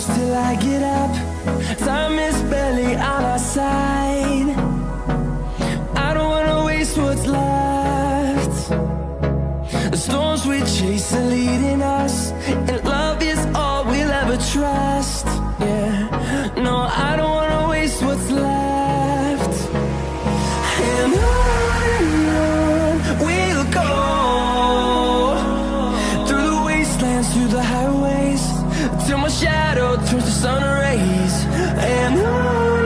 close till I get up. Time is barely on our side. I don't wanna waste what's left. The storms we chase are leading us, and love is all we'll ever trust. Yeah, no, I don't wanna waste what's left. And on we'll go, through the wastelands, through the highways, till my shadow turns to sun rays. And on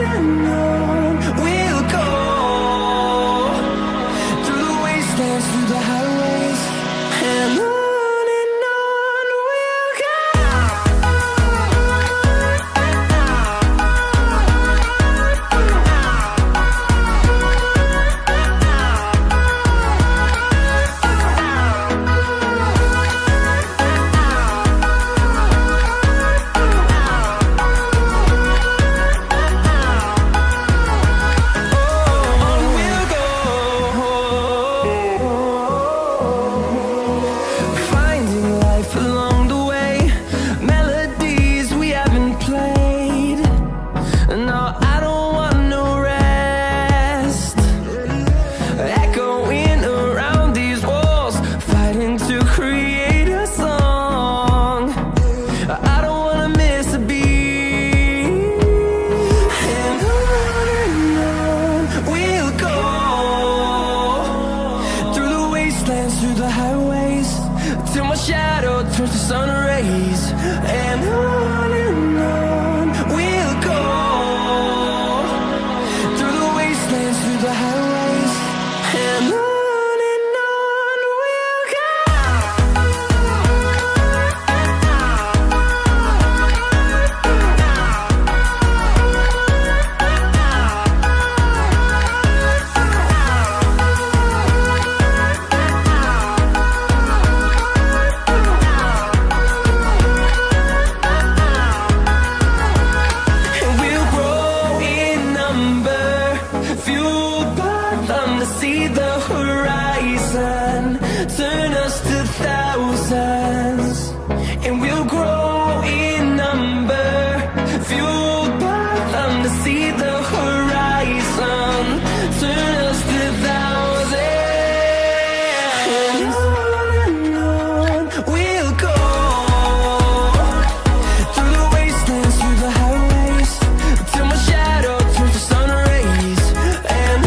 we'll go, through the wastelands, through the highways, and on we'll go. Through the highways, till my shadow turns to sun rays. And on we'll go, through the wastelands, through the highways, and on we'll go. See the horizon, turn us to thousands, and we'll grow in number, fueled by them to see the horizon, turn us to thousands. And on we'll go, through the wastelands, through the highways, till my shadow turns to sun rays. And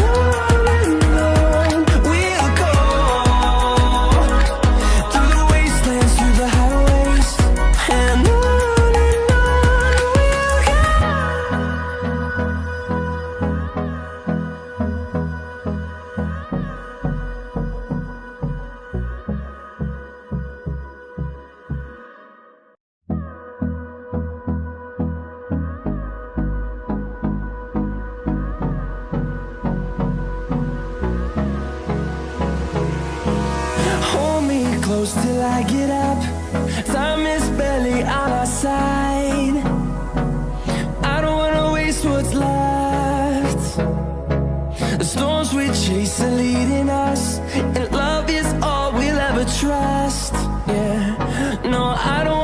close till I get up. Time is barely on our side. I don't wanna waste what's left. The storms we chase are leading us, and love is all we'll ever trust. Yeah, no, I don't